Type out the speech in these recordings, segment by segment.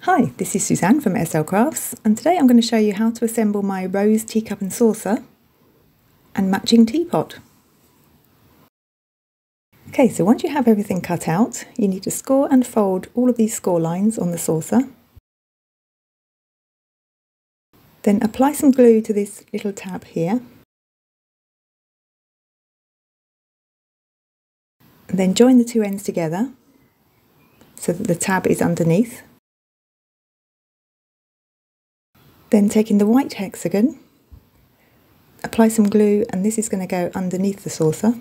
Hi, this is Suzanne from SL Crafts, and today I'm going to show you how to assemble my rose teacup and saucer and matching teapot. Okay, so once you have everything cut out, you need to score and fold all of these score lines on the saucer. Then apply some glue to this little tab here. And then join the two ends together so that the tab is underneath. Then taking the white hexagon, apply some glue, and this is going to go underneath the saucer.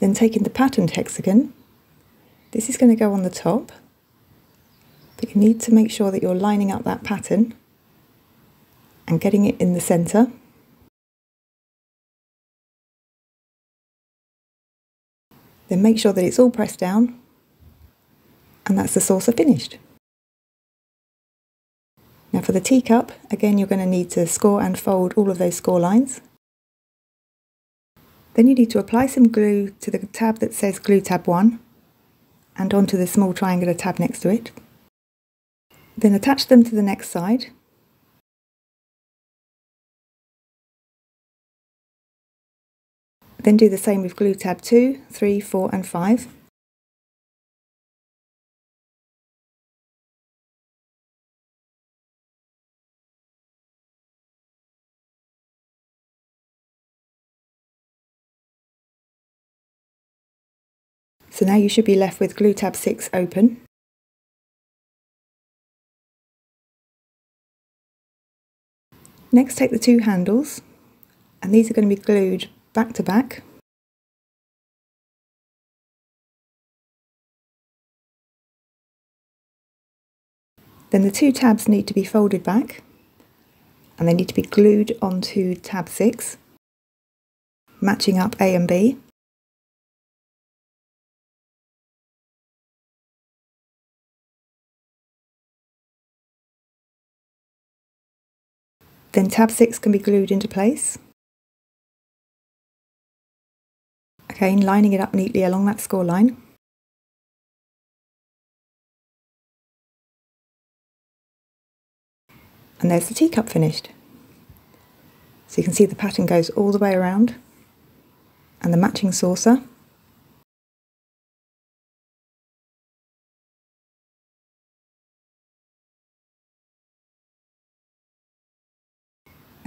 Then taking the patterned hexagon, this is going to go on the top, but you need to make sure that you're lining up that pattern and getting it in the centre. Then make sure that it's all pressed down, and that's the saucer finished. Now for the teacup, again you're going to need to score and fold all of those score lines. Then you need to apply some glue to the tab that says glue tab 1 and onto the small triangular tab next to it. Then attach them to the next side. Then do the same with glue tab 2, 3, 4 and 5. So now you should be left with glue tab 6 open. Next, take the two handles, and these are going to be glued back to back. Then the two tabs need to be folded back, and they need to be glued onto tab 6, matching up A and B. Then tab 6 can be glued into place. Again, lining it up neatly along that score line. And there's the teacup finished. So you can see the pattern goes all the way around, and the matching saucer.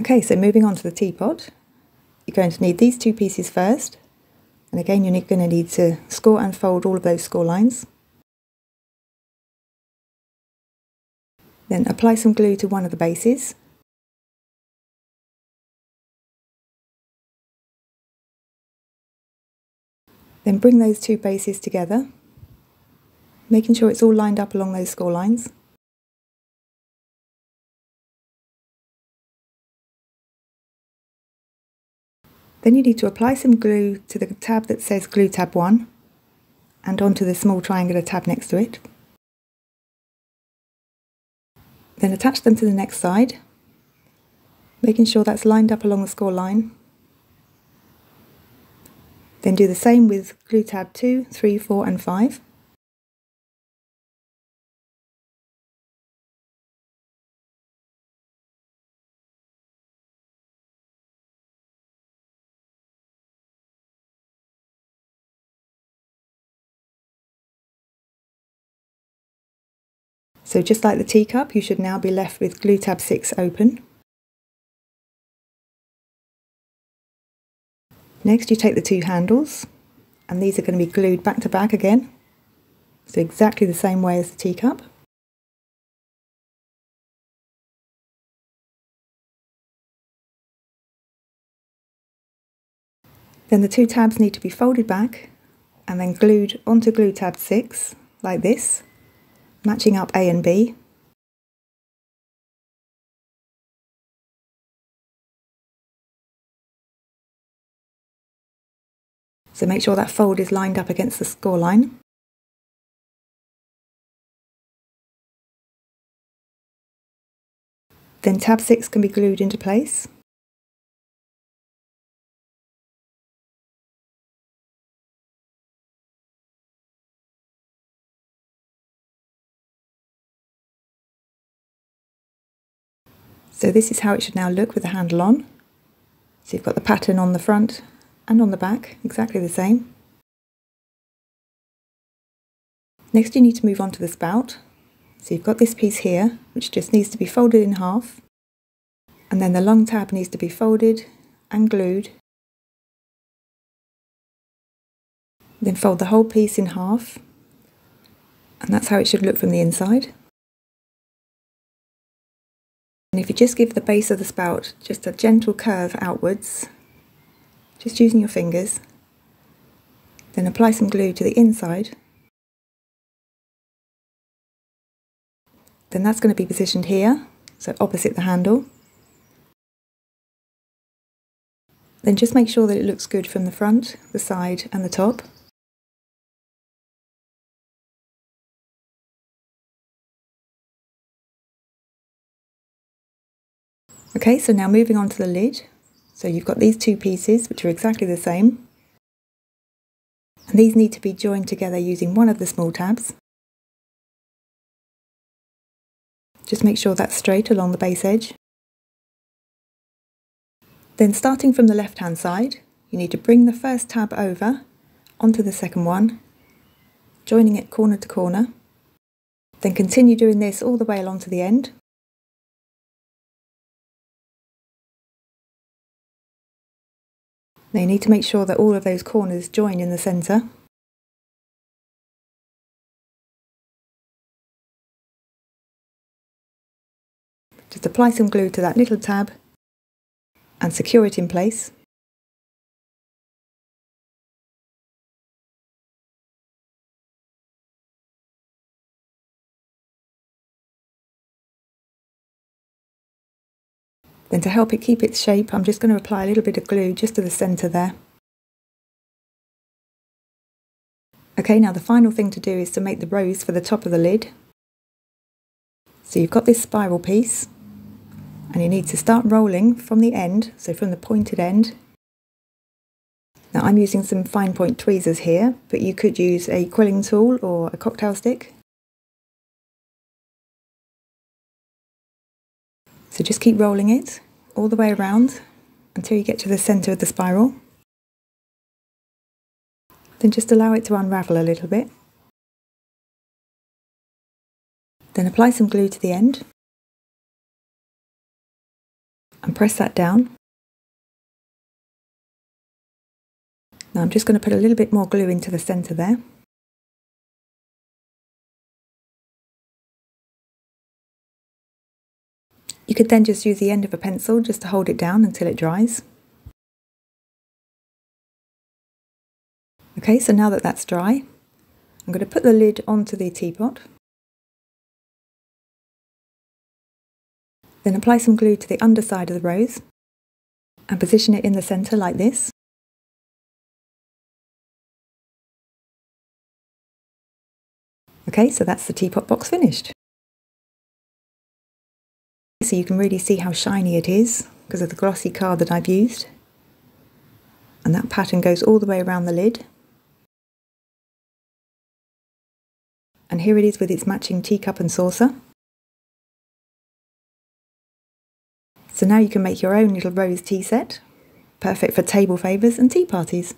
Okay, so moving on to the teapot, you're going to need these two pieces first, and again you're going to need to score and fold all of those score lines. Then apply some glue to one of the bases. Then bring those two bases together, making sure it's all lined up along those score lines. Then you need to apply some glue to the tab that says glue tab 1 and onto the small triangular tab next to it. Then attach them to the next side, making sure that's lined up along the score line. Then do the same with glue tab 2, 3, 4 and 5. So just like the teacup, you should now be left with glue tab 6 open. Next you take the two handles, and these are going to be glued back to back again, so exactly the same way as the teacup. Then the two tabs need to be folded back and then glued onto glue tab 6 like this, matching up A and B. So make sure that fold is lined up against the score line. Then tab 6 can be glued into place. So this is how it should now look with the handle on. So you've got the pattern on the front and on the back, exactly the same. Next you need to move on to the spout. So you've got this piece here, which just needs to be folded in half, and then the long tab needs to be folded and glued. Then fold the whole piece in half, and that's how it should look from the inside. And if you just give the base of the spout just a gentle curve outwards, just using your fingers, then apply some glue to the inside, then that's going to be positioned here, so opposite the handle. Then just make sure that it looks good from the front, the side and the top. Okay, so now moving on to the lid. So you've got these two pieces which are exactly the same, and these need to be joined together using one of the small tabs. Just make sure that's straight along the base edge. Then starting from the left hand side, you need to bring the first tab over onto the second one, joining it corner to corner. Then continue doing this all the way along to the end. Now you need to make sure that all of those corners join in the centre. Just apply some glue to that little tab and secure it in place. Then to help it keep its shape, I'm just going to apply a little bit of glue just to the centre there. Okay, now the final thing to do is to make the rose for the top of the lid. So you've got this spiral piece, and you need to start rolling from the end, so from the pointed end. Now I'm using some fine point tweezers here, but you could use a quilling tool or a cocktail stick. So just keep rolling it all the way around until you get to the centre of the spiral. Then just allow it to unravel a little bit. Then apply some glue to the end and press that down. Now I'm just going to put a little bit more glue into the centre there. You could then just use the end of a pencil just to hold it down until it dries. Okay, so now that that's dry, I'm going to put the lid onto the teapot. Then apply some glue to the underside of the rose and position it in the centre like this. Okay, so that's the teapot box finished. So you can really see how shiny it is because of the glossy card that I've used. And that pattern goes all the way around the lid. And here it is with its matching teacup and saucer. So now you can make your own little rose tea set, perfect for table favours and tea parties.